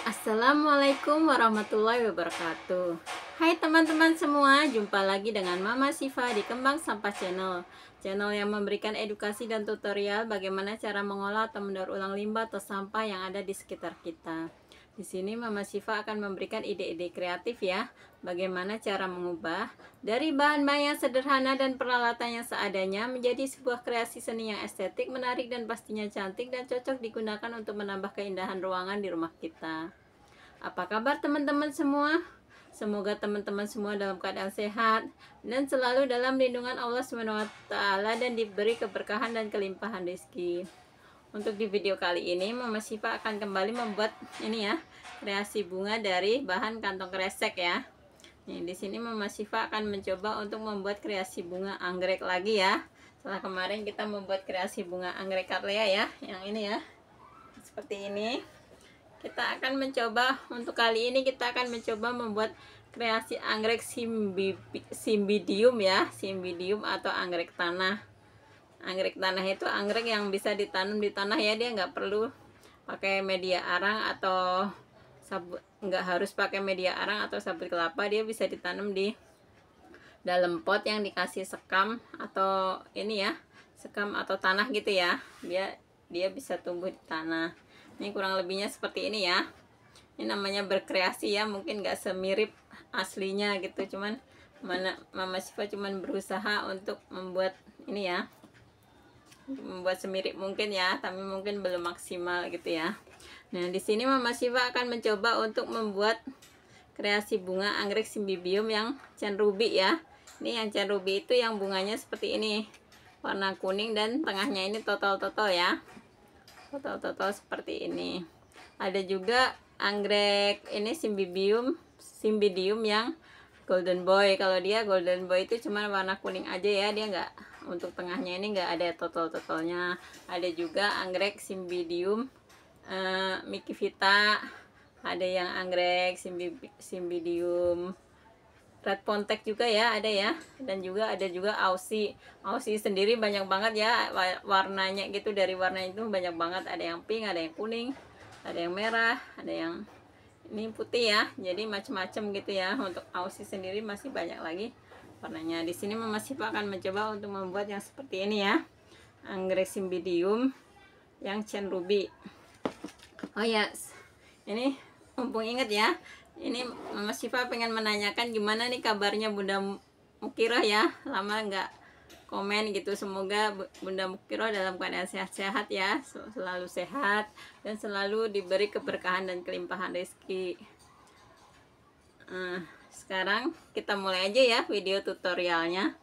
Assalamualaikum warahmatullahi wabarakatuh. Hai teman-teman semua, jumpa lagi dengan Mama Siva di Kembang Sampah Channel. Channel yang memberikan edukasi dan tutorial bagaimana cara mengolah atau mendaur ulang limbah atau sampah yang ada di sekitar kita. Di sini Mama Siva akan memberikan ide-ide kreatif ya, bagaimana cara mengubah dari bahan-bahan yang sederhana dan peralatan yang seadanya menjadi sebuah kreasi seni yang estetik, menarik dan pastinya cantik dan cocok digunakan untuk menambah keindahan ruangan di rumah kita. Apa kabar teman-teman semua? Semoga teman-teman semua dalam keadaan sehat dan selalu dalam lindungan Allah SWT dan diberi keberkahan dan kelimpahan rezeki. Untuk di video kali ini Mama Siva akan kembali membuat ini ya, kreasi bunga dari bahan kantong kresek ya. Nih, di sini Mama Siva akan mencoba untuk membuat kreasi bunga anggrek lagi ya. Setelah kemarin kita membuat kreasi bunga anggrek cattleya ya, yang ini ya. Seperti ini. Kita akan mencoba, untuk kali ini kita akan mencoba membuat kreasi anggrek cymbidium ya, cymbidium atau anggrek tanah. Anggrek tanah itu anggrek yang bisa ditanam di tanah ya, dia nggak perlu pakai media arang atau sabut, nggak harus pakai media arang atau sabut kelapa, dia bisa ditanam di dalam pot yang dikasih sekam atau ini ya, sekam atau tanah gitu ya, dia bisa tumbuh di tanah. Ini kurang lebihnya seperti ini ya. Ini namanya berkreasi ya, mungkin nggak semirip aslinya gitu, cuman Mama Siva cuman berusaha untuk membuat ini ya, membuat semirip mungkin ya, tapi mungkin belum maksimal gitu ya. Nah, di sini Mama Siva akan mencoba untuk membuat kreasi bunga anggrek cymbidium yang Chen Ruby ya. Ini yang Chen Ruby itu yang bunganya seperti ini, warna kuning dan tengahnya ini total-total ya. Total-total seperti ini. Ada juga anggrek ini cymbidium yang golden boy. Kalau dia golden boy itu cuma warna kuning aja ya, dia nggak, untuk tengahnya ini nggak ada total-totalnya. Ada juga anggrek cymbidium Mickey Vita, ada yang anggrek cymbidium red pontek juga ya, ada ya, dan juga ada juga Aussie sendiri banyak banget ya warnanya gitu, dari warna itu banyak banget, ada yang pink, ada yang kuning, ada yang merah, ada yang ini putih ya, jadi macam-macam gitu ya. Untuk Aussie sendiri masih banyak lagi warnanya. Di sini Mama Siva akan mencoba untuk membuat yang seperti ini ya, anggrek cymbidium yang Chen Ruby. Oh ya, ini mumpung inget ya, ini Mama Siva pengen menanyakan gimana nih kabarnya Bunda Mukiro ya, lama nggak komen gitu. Semoga Bunda Mukiro dalam keadaan sehat-sehat ya, selalu sehat dan selalu diberi keberkahan dan kelimpahan rezeki. Sekarang kita mulai aja ya video tutorialnya.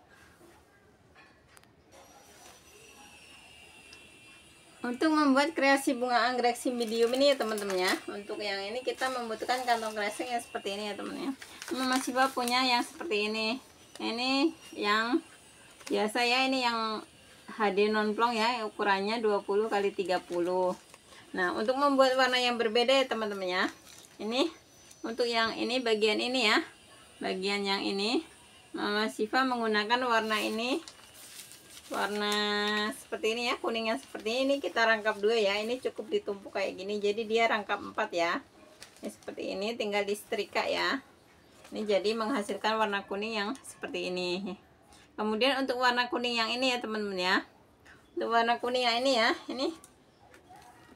Untuk membuat kreasi bunga anggrek cymbidium ini ya teman-teman ya, untuk yang ini kita membutuhkan kantong kresek yang seperti ini ya teman ya. Mama Siva punya yang seperti ini. Ini yang biasa ya, ini yang HD non-plong ya, ukurannya 20 x 30. Nah, untuk membuat warna yang berbeda ya teman-teman ya, ini untuk yang ini, bagian ini ya, bagian yang ini Mama Siva menggunakan warna ini, warna seperti ini ya, kuningnya seperti ini. Kita rangkap dua ya, ini cukup ditumpuk kayak gini, jadi dia rangkap 4 ya. Ini seperti ini, tinggal disetrika ya. Ini jadi menghasilkan warna kuning yang seperti ini. Kemudian untuk warna kuning yang ini ya teman-teman ya, untuk warna kuning yang ini ya, ini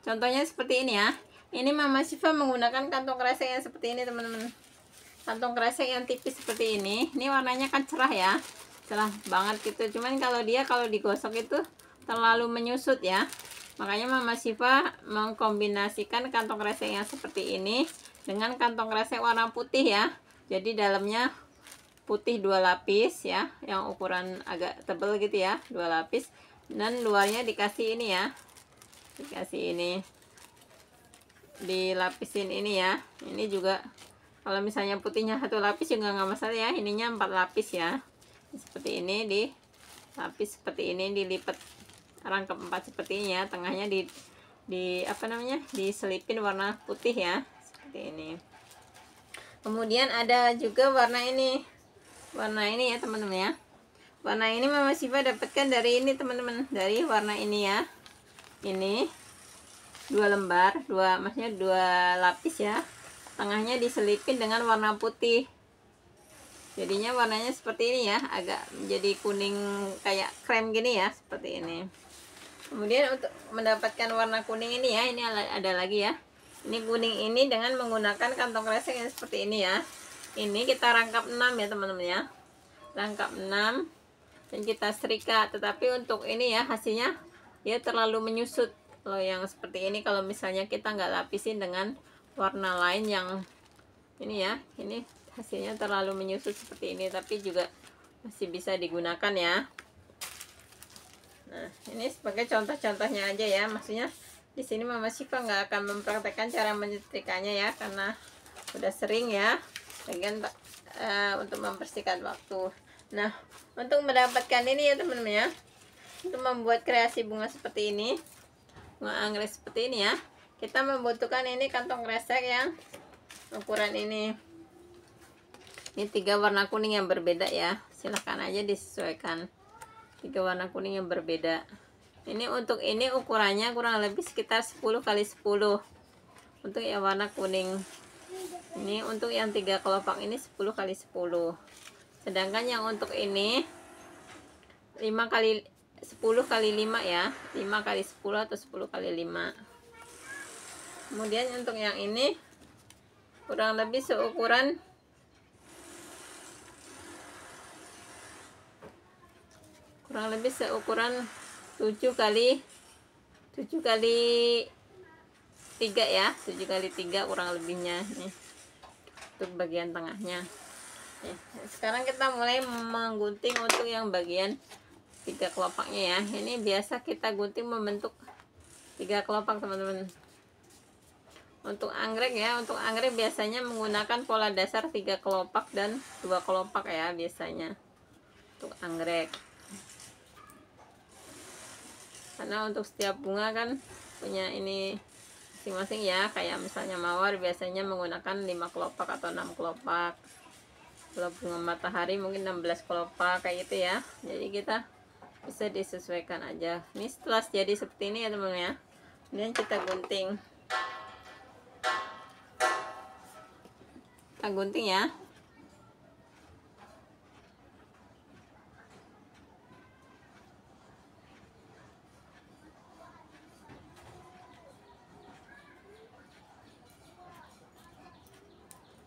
contohnya seperti ini ya. Ini Mama Siva menggunakan kantong kresek yang seperti ini teman-teman, kantong kresek yang tipis seperti ini. Ini warnanya kan cerah ya, cerah banget gitu, cuman kalau digosok itu terlalu menyusut ya. Makanya Mama Siva mengkombinasikan kantong kresek yang seperti ini dengan kantong kresek warna putih ya, jadi dalamnya putih 2 lapis ya, yang ukuran agak tebal gitu ya, 2 lapis, dan luarnya dikasih ini ya, dikasih ini, dilapisin ini ya. Ini juga kalau misalnya putihnya 1 lapis juga nggak masalah ya, ininya 4 lapis ya. Seperti ini, di lapis seperti ini, dilipat rangkap 4 seperti ini ya, tengahnya di apa namanya, diselipin warna putih ya, seperti ini. Kemudian ada juga warna ini ya teman-teman ya. Warna ini Mama Siva dapatkan dari ini teman-teman, dari warna ini ya, ini dua lembar, maksudnya dua lapis ya. Tengahnya diselipin dengan warna putih. Jadinya warnanya seperti ini ya, agak menjadi kuning kayak krem gini ya, seperti ini. Kemudian untuk mendapatkan warna kuning ini ya, ini ada lagi ya. Ini kuning ini dengan menggunakan kantong kresek yang seperti ini ya. Ini kita rangkap 6 ya teman-teman ya. Rangkap 6 dan kita setrika. Tetapi untuk ini ya, hasilnya dia terlalu menyusut. Kalau yang seperti ini, kalau misalnya kita nggak lapisin dengan warna lain yang ini ya, ini hasilnya terlalu menyusut seperti ini, tapi juga masih bisa digunakan ya. Nah, ini sebagai contoh-contohnya aja ya. Maksudnya di sini Mama Syifa nggak akan mempraktekkan cara menyetrikanya ya, karena udah sering ya. Bagian untuk mempersingkat waktu. Nah, untuk mendapatkan ini ya teman-teman ya, untuk membuat kreasi bunga seperti ini, bunga anggrek seperti ini ya, kita membutuhkan ini kantong kresek yang ukuran ini. Ini 3 warna kuning yang berbeda ya, silahkan aja disesuaikan. 3 warna kuning yang berbeda. Ini untuk ini ukurannya kurang lebih sekitar 10 kali 10 untuk yang warna kuning. Ini untuk yang 3 kelopak ini 10 kali 10. Sedangkan yang untuk ini 5 kali 10 kali 5 ya, 5 kali 10 atau 10 kali 5. Kemudian untuk yang ini kurang lebih seukuran 7 kali 3 ya, 7 kali 3 kurang lebihnya nih untuk bagian tengahnya. Sekarang kita mulai menggunting untuk yang bagian 3 kelopaknya ya. Ini biasa kita gunting membentuk 3 kelopak teman-teman. Untuk anggrek ya, untuk anggrek biasanya menggunakan pola dasar 3 kelopak dan 2 kelopak ya biasanya untuk anggrek. Karena untuk setiap bunga kan punya ini masing-masing ya, kayak misalnya mawar biasanya menggunakan 5 kelopak atau 6 kelopak. Kalau bunga matahari mungkin 16 kelopak kayak gitu ya. Jadi kita bisa disesuaikan aja. Ini setelah jadi seperti ini ya teman-teman ya. Kemudian kita gunting. Kita gunting ya.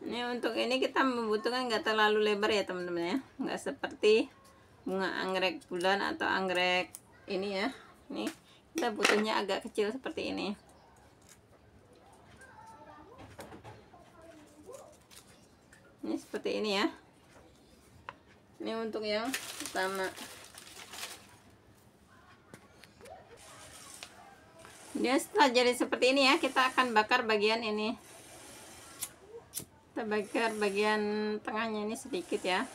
Ini untuk ini kita membutuhkan nggak terlalu lebar ya teman-teman ya, nggak seperti bunga anggrek bulan atau anggrek ini ya. Ini kita butuhnya agak kecil seperti ini. Ini seperti ini ya. Ini untuk yang pertama. Kemudian setelah jadi seperti ini ya, kita akan bakar bagian ini. Kita bakar bagian tengahnya ini sedikit ya.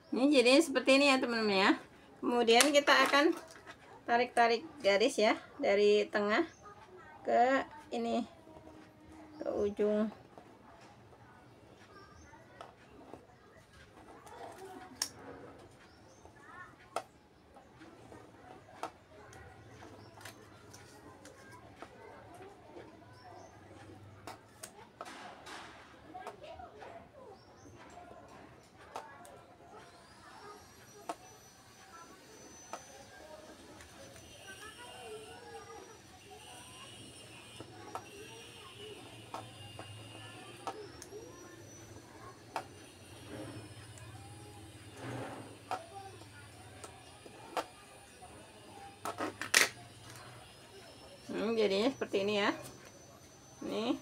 Ini jadi seperti ini ya teman-teman ya. Kemudian kita akan tarik-tarik garis ya dari tengah ke ini, ke ujung. Jadinya seperti ini ya. Ini Ini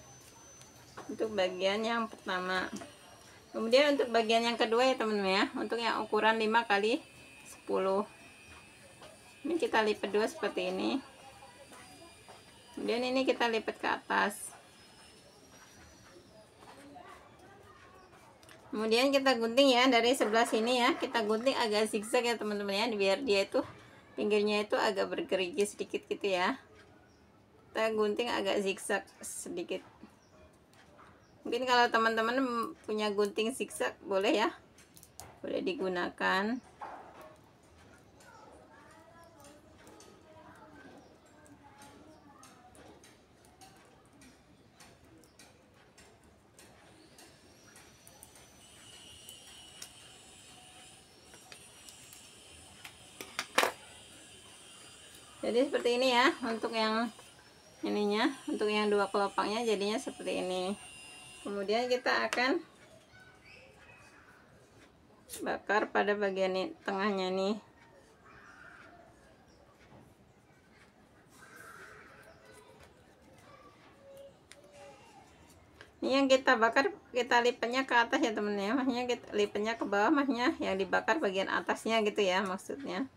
untuk bagian yang pertama. Kemudian untuk bagian yang kedua ya teman-teman ya, untuk yang ukuran 5 kali 10. Ini kita lipat dua seperti ini. Kemudian ini kita lipat ke atas. Kemudian kita gunting ya dari sebelah sini ya, kita gunting agak zigzag ya teman-teman ya, biar dia itu pinggirnya itu agak bergerigi sedikit gitu ya. Kita gunting agak zigzag sedikit. Mungkin kalau teman-teman punya gunting zigzag boleh ya, boleh digunakan. Jadi seperti ini ya untuk yang ininya, untuk yang dua kelopaknya jadinya seperti ini. Kemudian kita akan bakar pada bagian ini, tengahnya nih. Ini yang kita bakar, kita lipatnya ke atas ya temen ya, maksudnya kita lipatnya ke bawah, maksudnya yang dibakar bagian atasnya gitu ya maksudnya.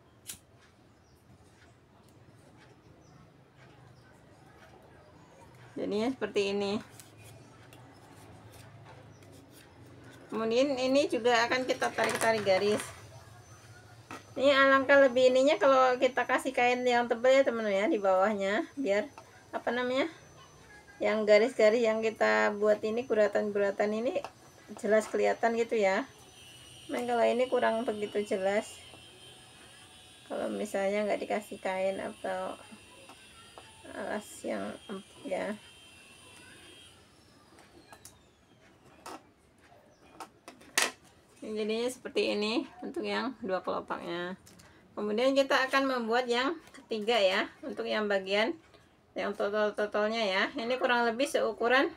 Jadinya seperti ini. Kemudian ini juga akan kita tarik-tarik garis. Ini alangkah lebih ininya kalau kita kasih kain yang tebal ya teman-teman ya di bawahnya, biar apa namanya, yang garis-garis yang kita buat ini, guratan-guratan ini jelas kelihatan gitu ya. Nah kalau ini kurang begitu jelas kalau misalnya nggak dikasih kain atau alas yang empuk ya. Jadinya seperti ini untuk yang dua kelopaknya. Kemudian kita akan membuat yang ketiga ya, untuk yang bagian yang total-totalnya ya. Ini kurang lebih seukuran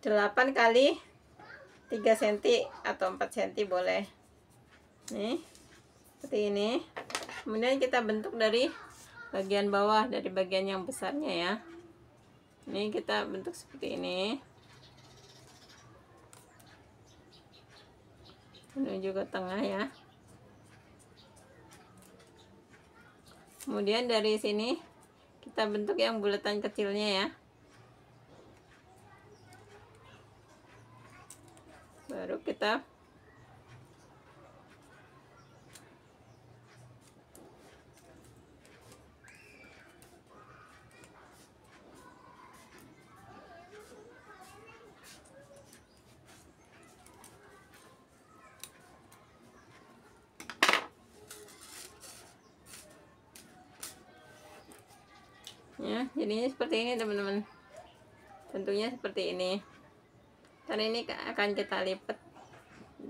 8 kali 3 cm atau 4 cm boleh. Nih seperti ini. Kemudian kita bentuk dari bagian bawah, dari bagian yang besarnya ya. Ini kita bentuk seperti ini, menuju ke tengah ya. Kemudian dari sini kita bentuk yang bulatan kecilnya ya, baru kita ya. Jadinya seperti ini teman-teman, tentunya seperti ini. Dan ini akan kita lipat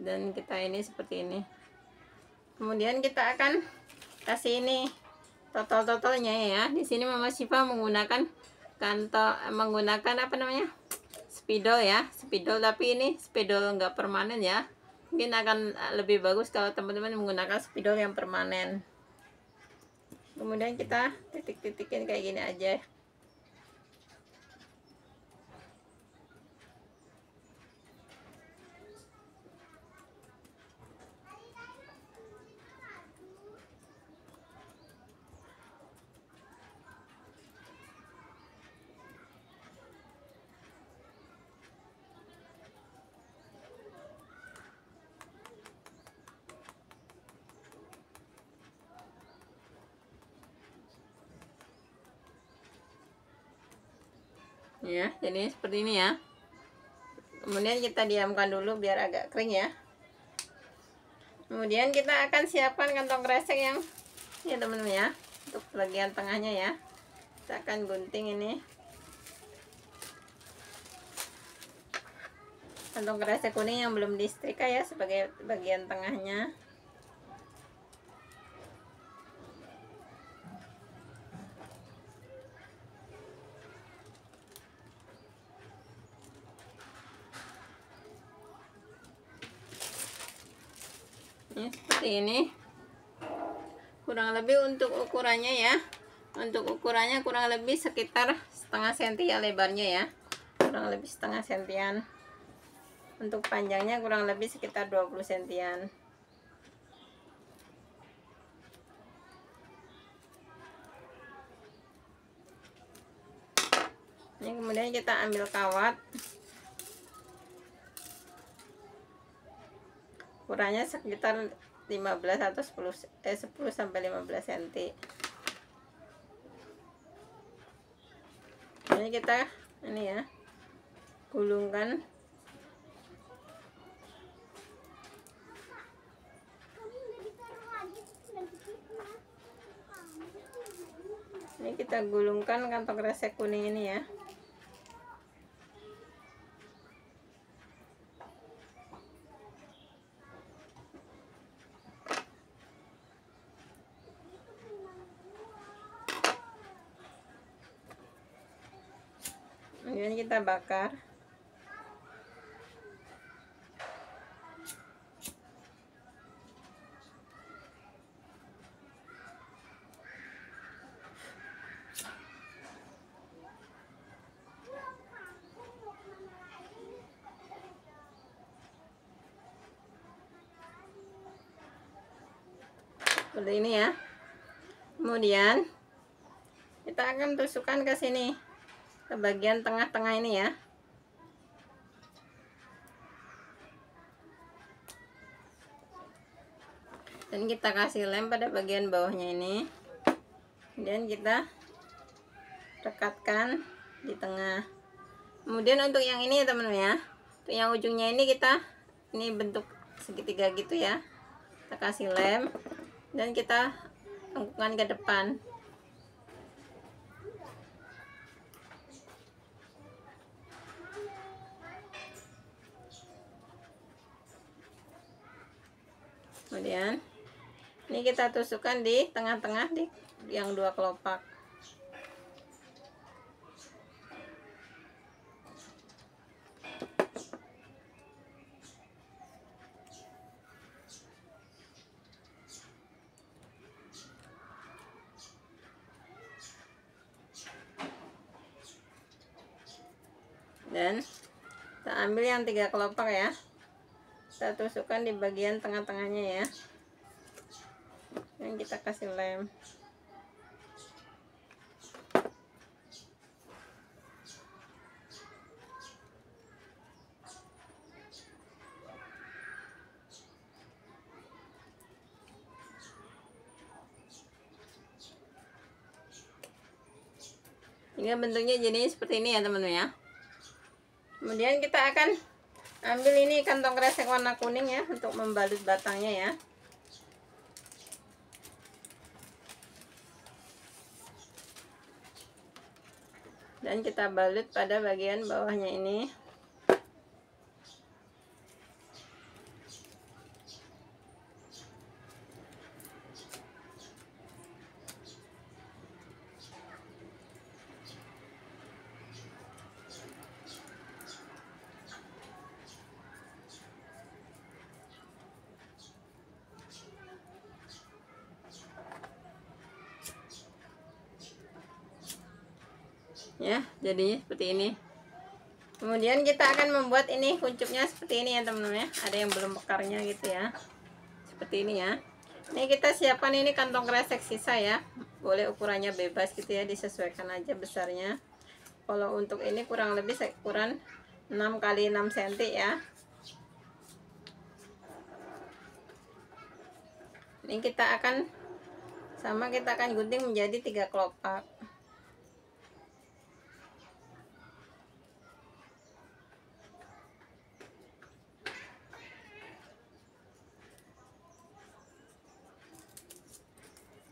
dan kita ini seperti ini. Kemudian kita akan kasih ini total-totalnya ya. Di sini Mama Syifa menggunakan menggunakan apa namanya, spidol ya, spidol, tapi ini spidol nggak permanen ya. Mungkin akan lebih bagus kalau teman-teman menggunakan spidol yang permanen. Kemudian kita titik-titikin kayak gini aja. Ya, jadi seperti ini ya. Kemudian kita diamkan dulu biar agak kering ya. Kemudian kita akan siapkan kantong kresek yang ya teman-teman ya, untuk bagian tengahnya ya. Kita akan gunting ini kantong kresek kuning yang belum disetrika ya, sebagai bagian tengahnya. Ini seperti ini kurang lebih untuk ukurannya ya. Untuk ukurannya kurang lebih sekitar setengah senti ya lebarnya ya. kurang lebih setengah sentian. Untuk panjangnya kurang lebih sekitar 20 sentian. Ini kemudian kita ambil kawat, ukurannya sekitar 15 atau 10 sampai 15 cm. Ini kita ini ya, gulungkan. Ini kita gulungkan kantong kresek kuning ini ya. Kemudian kita bakar. Seperti ini ya. Kemudian kita akan tusukkan ke sini, ke bagian tengah-tengah ini ya. Dan kita kasih lem pada bagian bawahnya ini. Kemudian kita rekatkan di tengah. Kemudian untuk yang ini ya teman-teman ya, untuk yang ujungnya ini kita ini bentuk segitiga gitu ya. Kita kasih lem dan kita lengkungkan ke depan. Kemudian ini kita tusukkan di tengah-tengah di yang dua kelopak. Dan kita ambil yang 3 kelopak ya, kita tusukkan di bagian tengah-tengahnya ya, dan kita kasih lem. Hingga bentuknya jadi seperti ini ya teman-teman ya. Kemudian kita akan ambil ini kantong kresek warna kuning ya, untuk membalut batangnya ya. Dan kita balut pada bagian bawahnya ini. Ya, jadinya seperti ini. Kemudian kita akan membuat ini kuncupnya seperti ini ya teman-teman ya. Ada yang belum bekarnya gitu ya, seperti ini ya. Ini kita siapkan ini kantong kresek sisa ya, boleh ukurannya bebas gitu ya, disesuaikan aja besarnya. Kalau untuk ini kurang lebih ukuran 6 x 6 cm ya. Ini kita akan gunting menjadi 3 kelopak.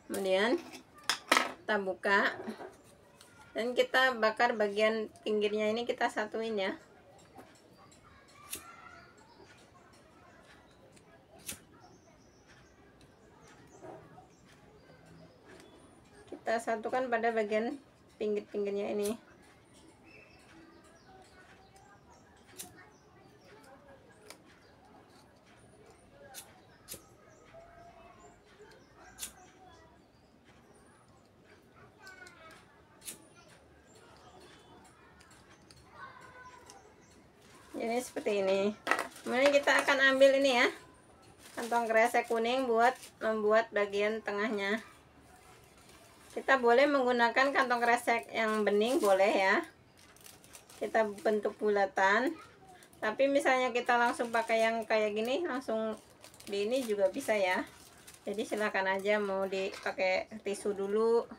Kemudian kita buka dan kita bakar bagian pinggirnya ini, kita satuin ya. Kita satukan pada bagian pinggir-pinggirnya ini. Jadi seperti ini. Kemudian kita akan ambil ini ya, kantong kresek kuning buat membuat bagian tengahnya. Kita boleh menggunakan kantong kresek yang bening, boleh ya. Kita bentuk bulatan. Tapi misalnya kita langsung pakai yang kayak gini, langsung di ini juga bisa ya. Jadi silakan aja, mau dipakai tisu dulu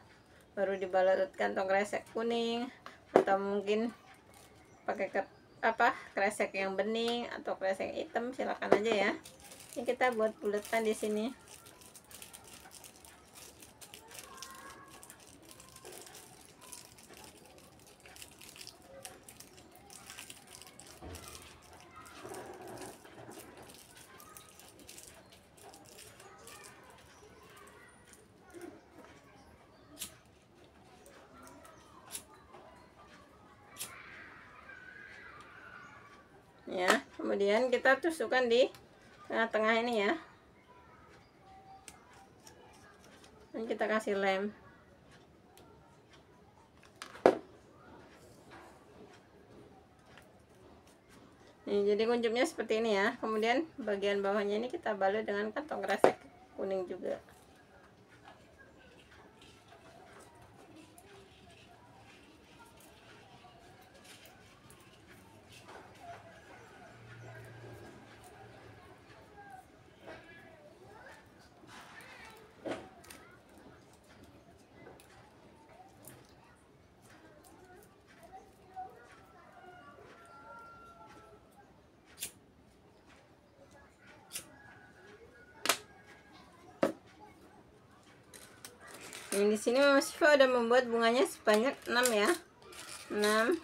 baru dibalut kantong kresek kuning, atau mungkin pakai kresek yang bening atau kresek hitam, silakan aja ya. Ini kita buat bulatan di sini. Ya, kemudian kita tusukkan di tengah-tengah ini ya. Dan kita kasih lem. Nih, jadi kunjupnya seperti ini ya. Kemudian bagian bawahnya ini kita balut dengan kantong kresek kuning juga. Ini di sini Mama Syifa udah membuat bunganya sebanyak 6 ya. 6.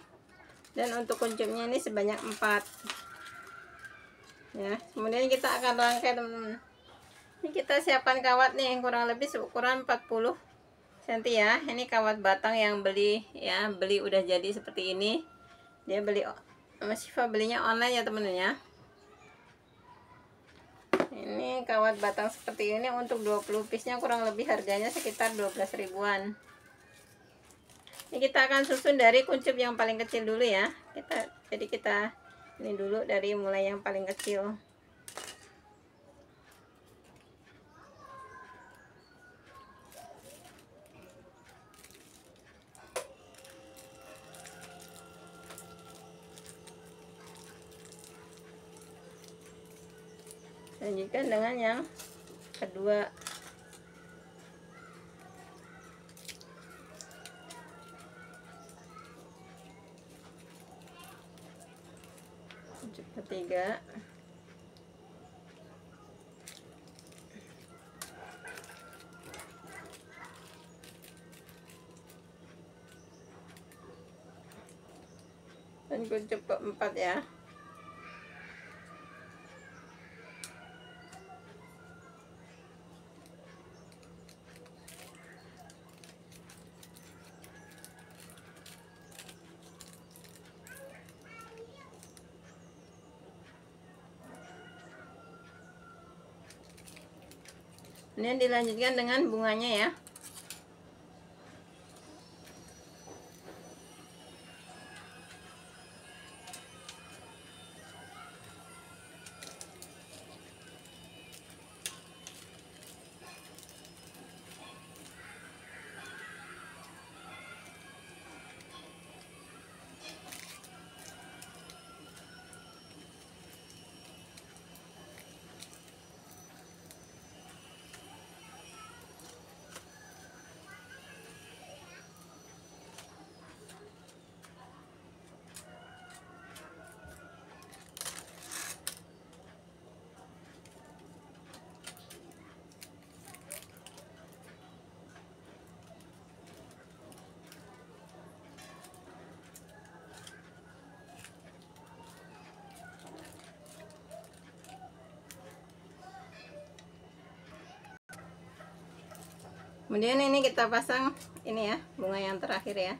Dan untuk kuncupnya ini sebanyak 4. Ya, kemudian kita akan rangkai teman-teman. Ini kita siapkan kawat nih kurang lebih ukuran 40 cm ya. Ini kawat batang yang beli ya, beli udah jadi seperti ini. Dia beli, Mama Syifa belinya online ya teman-teman ya. Ini kawat batang seperti ini untuk 20 piece-nya kurang lebih harganya sekitar 12 ribuan. Ini kita akan susun dari kuncup yang paling kecil dulu ya. Jadi kita ini dulu dari mulai yang paling kecil. Lanjutkan dengan yang kedua. Kuncup ketiga. Dan kuncup keempat ya. Ini dilanjutkan dengan bunganya ya. Kemudian ini kita pasang ini ya, bunga yang terakhir ya.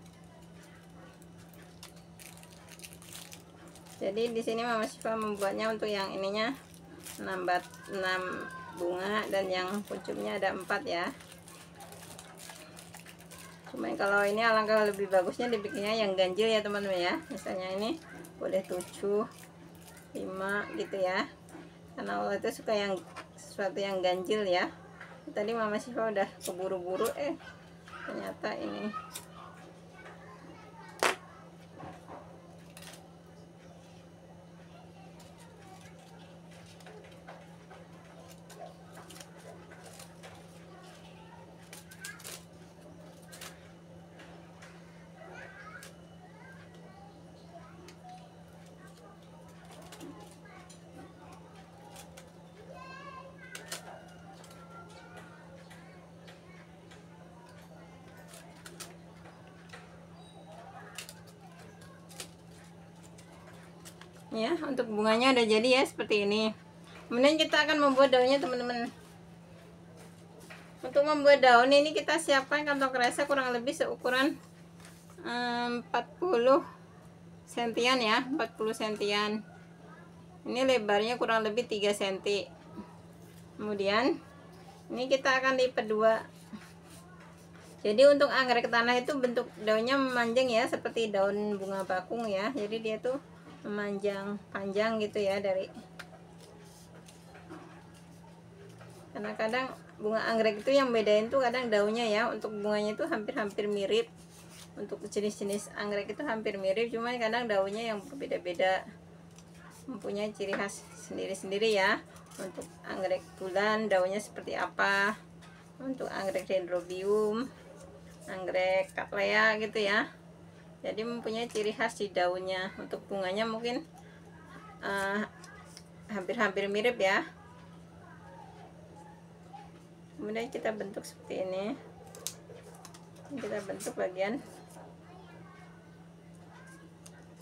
Jadi di sini Mama Syifa membuatnya untuk yang ininya 6 bunga dan yang pucuknya ada 4 ya. Cuman kalau ini alangkah lebih bagusnya dibikinnya yang ganjil ya teman-teman ya. Misalnya ini boleh 7 5 gitu ya, karena Allah itu suka yang sesuatu yang ganjil ya. Tadi Mama Syifa udah keburu-buru, ternyata ini ya. Untuk bunganya udah jadi ya, seperti ini. Kemudian kita akan membuat daunnya teman-teman. Untuk membuat daun ini kita siapkan kantong kresek kurang lebih seukuran 40 sentian ya, 40 sentian. Ini lebarnya kurang lebih 3 cm. Kemudian ini kita akan lipat dua. Jadi untuk anggrek tanah itu bentuk daunnya memanjang ya, seperti daun bunga bakung ya. Jadi dia tuh memanjang panjang gitu ya, dari karena kadang bunga anggrek itu yang bedain tuh kadang daunnya ya. Untuk bunganya itu hampir-hampir mirip, untuk jenis-jenis anggrek itu hampir mirip, cuman kadang daunnya yang berbeda-beda, mempunyai ciri khas sendiri-sendiri ya. Untuk anggrek bulan daunnya seperti apa, untuk anggrek dendrobium, anggrek cattleya gitu ya. Jadi mempunyai ciri khas di daunnya. Untuk bunganya mungkin hampir-hampir mirip ya. Kemudian kita bentuk seperti ini. Kita bentuk bagian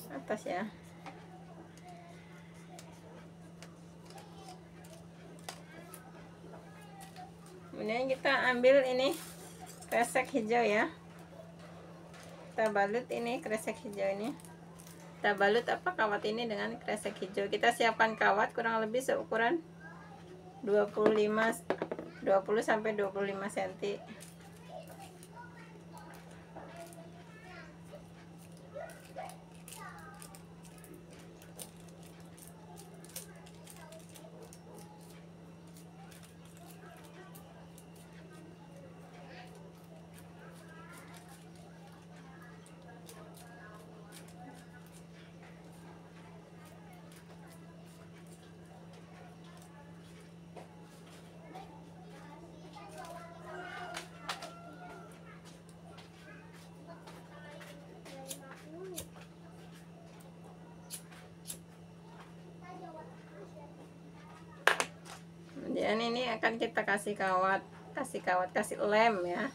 atas ya. Kemudian kita ambil ini kresek hijau ya. Kita balut ini kresek hijau ini. Kita balut kawat ini dengan kresek hijau. Kita siapkan kawat kurang lebih seukuran 20 sampai 25 cm. Dan ini akan kita kasih kawat, kasih lem ya.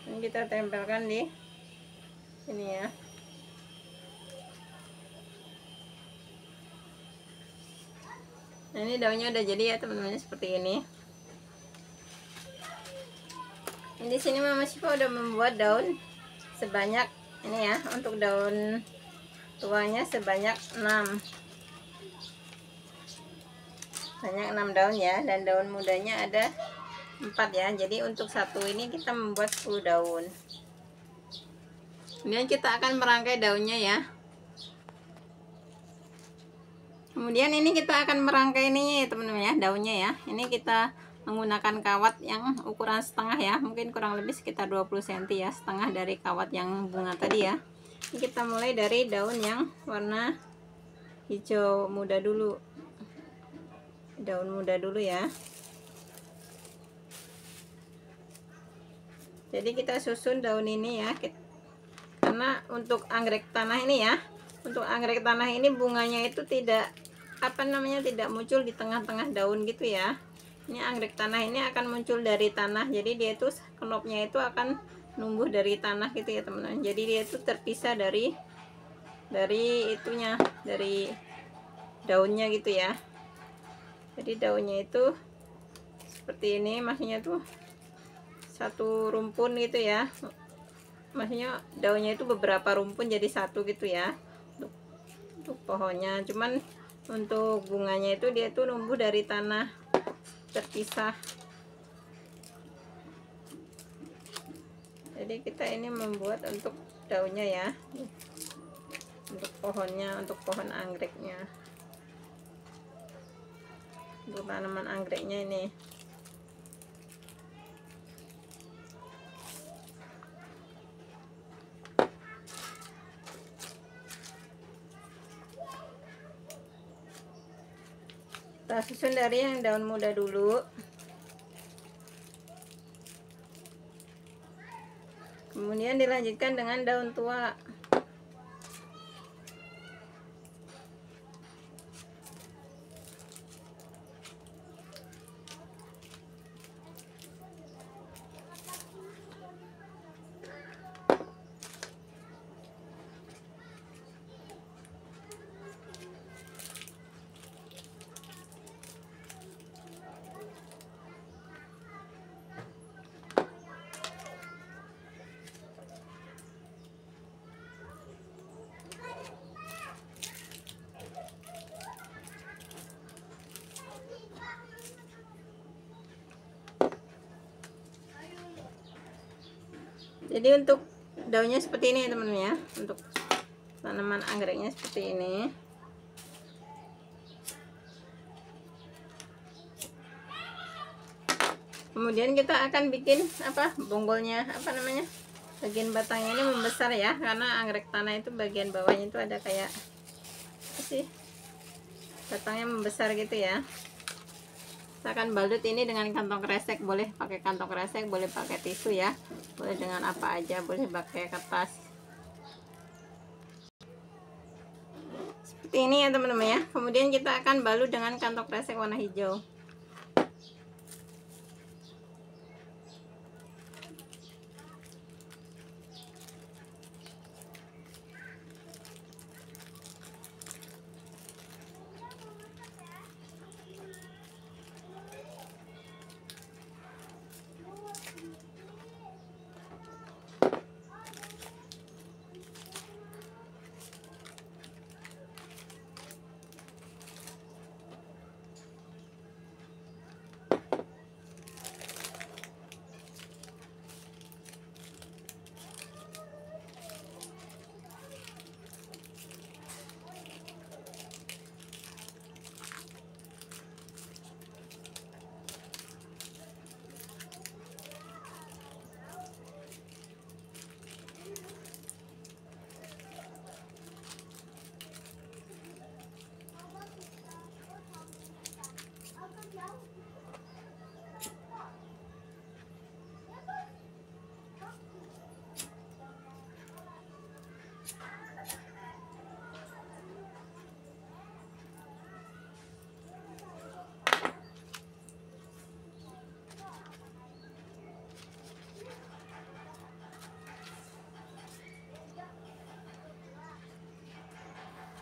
Ini kita tempelkan di sini ya. Nah, ini daunnya udah jadi ya teman-teman, seperti ini. Di sini Mama Syifa udah membuat daun sebanyak ini ya. Untuk daun tuanya sebanyak 6. Banyak 6 daun ya, dan daun mudanya ada 4 ya. Jadi untuk satu ini kita membuat 10 daun. Kemudian kita akan merangkai daunnya ya. Kemudian ini kita akan merangkai ini ya teman-teman ya, daunnya ya. Ini kita menggunakan kawat yang ukuran setengah ya, mungkin kurang lebih sekitar 20 cm ya, setengah dari kawat yang bunga tadi ya. Ini kita mulai dari daun yang warna hijau muda dulu. Daun muda dulu ya. Jadi kita susun daun ini ya. Karena untuk anggrek tanah ini ya, untuk anggrek tanah ini bunganya itu tidak tidak muncul di tengah-tengah daun gitu ya. Ini anggrek tanah ini akan muncul dari tanah, jadi dia itu kenopnya itu akan numbuh dari tanah gitu ya teman-teman. Jadi dia itu terpisah dari itunya, dari daunnya gitu ya. Jadi daunnya itu seperti ini, maksudnya tuh satu rumpun gitu ya. Maksudnya daunnya itu beberapa rumpun jadi satu gitu ya. untuk pohonnya. Cuman untuk bunganya itu dia tuh numbuh dari tanah terpisah. Jadi kita ini membuat untuk daunnya ya, untuk pohonnya, untuk pohon anggreknya, untuk tanaman anggreknya ini. Kita susun dari yang daun muda dulu, kemudian dilanjutkan dengan daun tua. Jadi untuk daunnya seperti ini ya teman-teman ya, untuk tanaman anggreknya seperti ini. Kemudian kita akan bikin apa, bonggolnya, apa namanya, bagian batangnya ini membesar ya, karena anggrek tanah itu bagian bawahnya itu ada kayak apa sih, batangnya membesar gitu ya. Kita akan balut ini dengan kantong kresek, boleh pakai kantong kresek, boleh pakai tisu ya, boleh dengan apa aja, boleh pakai kertas seperti ini ya teman-teman ya. Kemudian kita akan balut dengan kantong kresek warna hijau.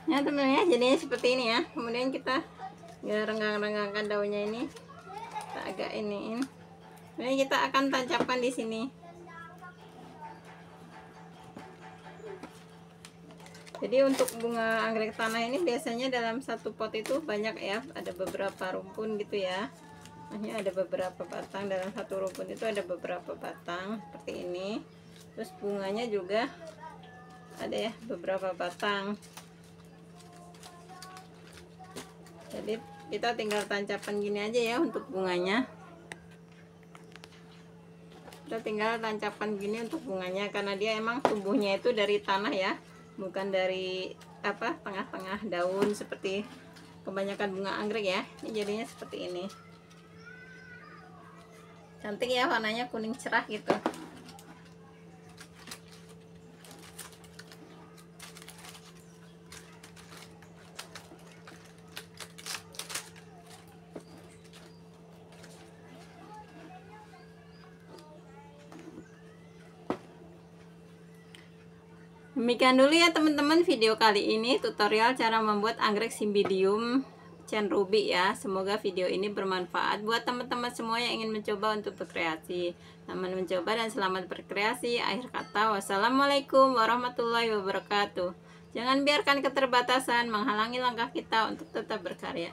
Ya teman-teman ya, jadinya seperti ini ya. Kemudian kita ya renggang-renggangkan daunnya ini, kita agak iniin. Kemudian kita akan tancapkan di sini. Jadi untuk bunga anggrek tanah ini biasanya dalam satu pot itu banyak ya, ada beberapa rumpun gitu ya. Ini ada beberapa batang, dalam satu rumpun itu ada beberapa batang seperti ini. Terus bunganya juga ada ya, beberapa batang. Jadi kita tinggal tancapkan gini aja ya untuk bunganya. Kita tinggal tancapkan gini untuk bunganya, karena dia emang tumbuhnya itu dari tanah ya, bukan dari apa, tengah-tengah daun seperti kebanyakan bunga anggrek ya. Ini jadinya seperti ini. Cantik ya, warnanya kuning cerah gitu. Demikian dulu ya teman-teman video kali ini, tutorial cara membuat anggrek Cymbidium Ruby ya. Semoga video ini bermanfaat buat teman-teman semua yang ingin mencoba untuk berkreasi. Selamat mencoba dan selamat berkreasi. Akhir kata, wassalamualaikum warahmatullahi wabarakatuh. Jangan biarkan keterbatasan menghalangi langkah kita untuk tetap berkarya.